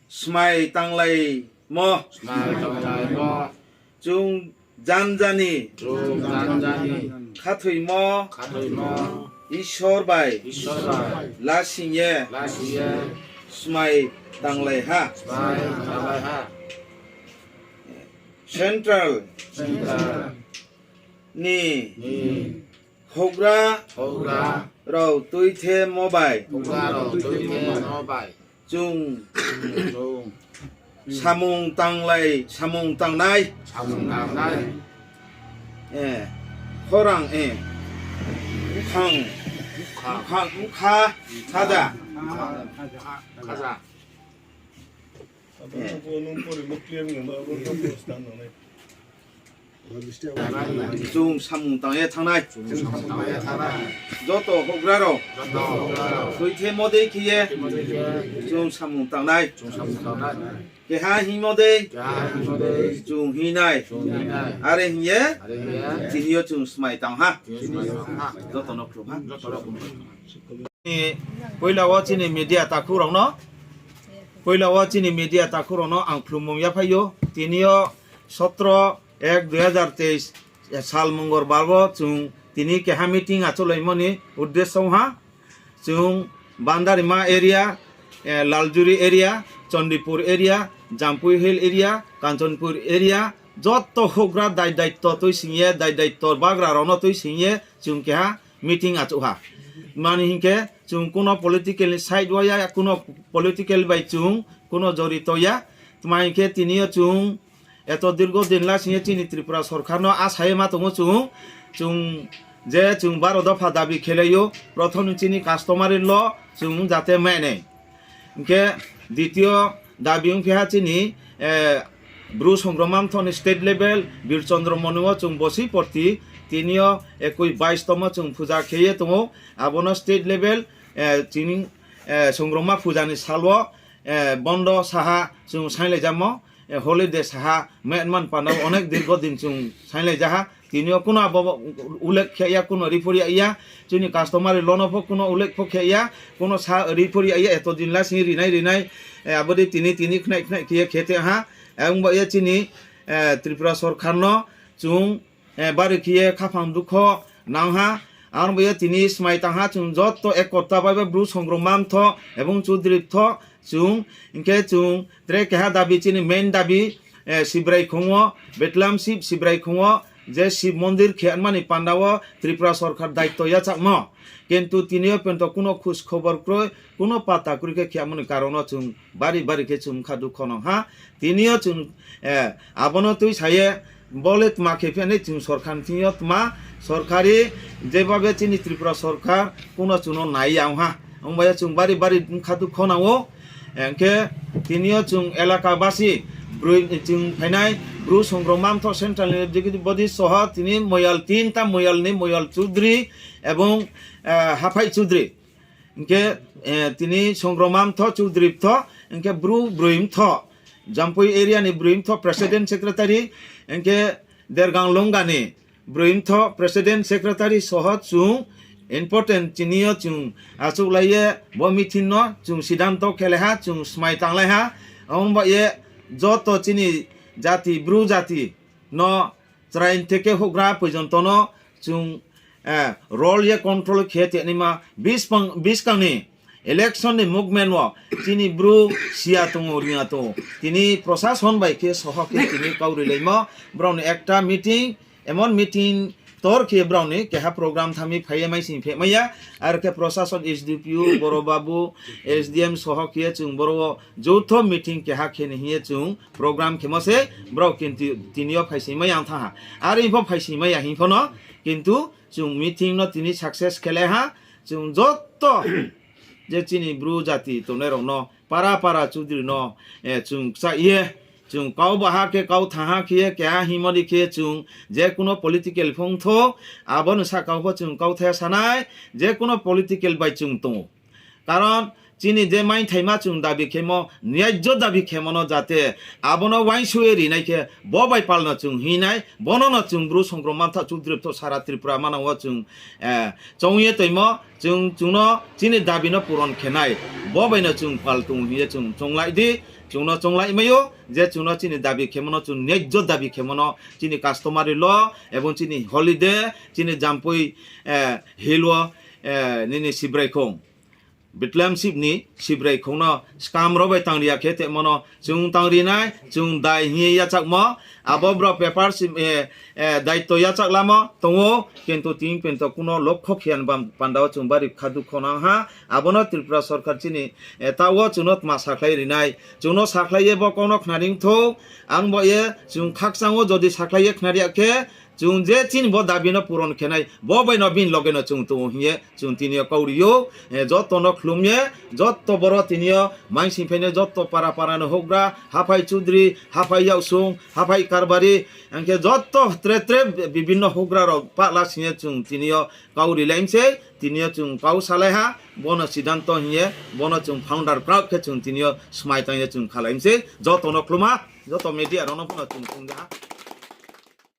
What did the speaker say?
smai tanglai mo chung janjani khathui mo ishor bai lasingye smai tanglai ha central ni hogra rau tui the mobile chung samung tangnai khorang khang kha khada chung samung tangye thangnai joto hograro tui the mode khiye chung samung tangnai ke ha hi mode chung hinai are hiye tinio chung smai tang ha joto no kru ha ni poila wa chini media takurong no poila wa chini media takurong no ang plumum ya phayo tinio 17/1/2023 साल मंगलबार chung tini keha meeting acholaimoni uddesho ha chung bandarima area laljuri area Chandipur area Jampui hill area Kanchanpur area যত হোগ্রা দায়িত্ব তুই সিংয়ে দায়িত্ব বাগরা রন তুই সিংয়ে chung keha meeting achuha মানে হিংকে chung কোনো political side ওয়া কোনো পলিটিক্যাল বাই chung কোনো জড়িত ইয়া তোমাইকে তিনিও chung এত দীর্ঘদিন লাসিয়ে চিনি ত্রিপুরা সরকার আশায় মাতঙ্গ চুং যে চুং 12 দফা দাবি খেলেও প্রথম চিনি কাস্টমারের ল চুং যাতে মেনে কে দ্বিতীয় দাবি খেহা চিনি ব্রু সংগ্রমান থন স্টেট লেভেল বীরচন্দ্র মনুয় চুং বসি পড়তি তিনিও 22তম চুং পূজা খেয়ে তম আবন স্টেট লেভেল চিনি সংগ্রমা পূজানি সালও বন্ধ সাহা চুং সাইলে যাম holiday saha metman pandaw onek dirgodin chung sailai jaha tinio kuno ulek khya kuno ripori iya chuni customer lono pho kuno ulek pho khya kuno sa ripori iya eto dinla sing rinai abodi tini khnai khye khete ha ang ba ya chini tripura sarkar no chung bari khye khafang dukho nangha আর বইয়া তিনি স্মাই তাহা চুং যত এক কর্তা পাবে Bru সংগ্রমাম থ এবং চৌধুরী থ চুং ইনকে চুং ত্রে কেহা দাবি চিনি মেন দাবি শিবরাই খুঙ বেতলাম শিবরাই খুঙ যে শিব মন্দির খেয়ানমানি পান্ডাও ত্রিপুরা সরকার দায়িত্ব ইয়া চাকম কিন্তু তিনিও পেন্ত কোনো খোঁজ খবর ক্রয় কোনো পাতা কুরিকে খেয়ামনি কারণ চুং বাড়ি চুং খাদু খন হা তিনিও চুং আবনো তুই সায়ে বলে তোমা খেফেনে চুং সরকার তিনিও তোমা সরকারি যেভাবে চিনি ত্রিপুরা সরকার কোনো চুনো নাই আহা অংবায়া চুং বাড়ি খাদু খনাও এনকে তিনিও চুং এলাকাবাসী চুং ফাইনাই ব্রু সংগ্রমাম থ সেন্ট্রাল এক্সিকিউটিভ বডি সহ তিনি তিনটা ময়াল চৌধুরী এবং হাফাই চৌধুরী এনকে তিনি সংগ্রমাম থ চৌধুরী থ এনকে ব্রুইম থ জাম্পুই এরিয়ানি ব্রুইম থ প্রেসিডেন্ট সেক্রেটারি এনকে দেরগাং লঙ্গানি ব্রুইম থ প্রেসিডেন্ট সেক্রেটারি সহ চুং ইম্পর্টেন্ট চিনিও চুং আচুলাইয়ে ব মিথিন চুং সিদ্ধান্ত খেলেহা চুং স্মাই তাংলাইহা অংবা এ যত চিনি জাতি ব্রু জাতি ন ত্রাইন থেকে হোগ্রা পর্যন্ত ন চুং রল ইয়ে কন্ট্রোল খেতে নিমা 20 কাংনি ইলেকশন নি মুভমেন্ট চিনি ব্রু সিয়া তং রিয়া তো তিনি প্রশাসন বাইকে সহকে তিনি কাউরিলাইম ব্রাউন একটা মিটিং এমন মিটিং তোর কে ব্রাউনি কেহা প্রোগ্রাম থামি ফাইয়ে মাই সিং ফেমাইয়া আর কে প্রশাসন এসডিপিও বড় বাবু এসডিএম সহ কে চুং বড় যৌথ মিটিং কেহা খেনে হিয়ে চুং প্রোগ্রাম খেমসে ব্রাউ কিন্তু তিনিও ফাইসিমাই আং থাহা আর ইফ ফাইসিমাই আহিফন কিন্তু চুং মিটিং ন তিনি সাকসেস খেলে হা চুং যত যে চিনি ব্রু জাতি তোনে রং ন পারা চৌধুরী ন চুং চাইয়ে চুং কাউ বাহা কে কাউ থাহা খেয়ে কেহা হিমদি খেয়ে চুং যে কোনো পলিটিক্যাল ফংথ আবন সা কাউ চুং কাউ থায়া সানাই যে কোনো পলিটিক্যাল বাই চুং তো কারণ চিনি যে মাই থাইমা চুং দাবি খেমো ন্যায্য দাবি খেমনো যাতে আবনো ওয়াই সুয়ে রিনাইকে ববাই পালনা চুং হিনাই বননো চুং ব্রু সংক্রমণ থা চুদ্রিপ তো সারা ত্রিপুরা মানাও চুং চৌয়ে তৈমো চুং চুনো চিনি দাবিনো পূরণ খেনাই ববাইনো চুং পাল তুং হিয়ে চুং চংলাই দি চুনো চংলাই মাইও যে চুনো চিনি দাবি খেমনো চুং ন্যায্য দাবি খেমনো চিনি কাস্টমারি ল এবং চিনি হলিডে চিনি জাম্পুই হিলও নিনি সিব্রাইখং Bitlam sibni sibrai khona skam robai tangria khete mono chung tangri nai chung dai hi ya chak mo abobro paper daitto ya chak lamo tongo kintu ting pento kuno lokho khian bam pandao chung bari khadu khona ha abono Tripura sarkar chini tawo chunot ma saklai rinai chuno saklai ye bo kono khnaring tho ang bo ye chung khaksango jodi saklai ye khnaria khe chung je chin bo dabino puron khenai bo bai no bin logeno chung tu hiye chung tinio kauriyo jotto no khlumye jotto boro tinio mai sinfene jotto para para no hogra hafai chudri hafai yausung hafai karbari angke jotto tre tre bibinno hogra ro pala sinye chung tinio kauri laimse tinio chung kau salaiha bono siddhanto hiye bono chung founder crowd ke chung tinio smai tang chung khalaimse jotto no khluma jotto media ro no chung chung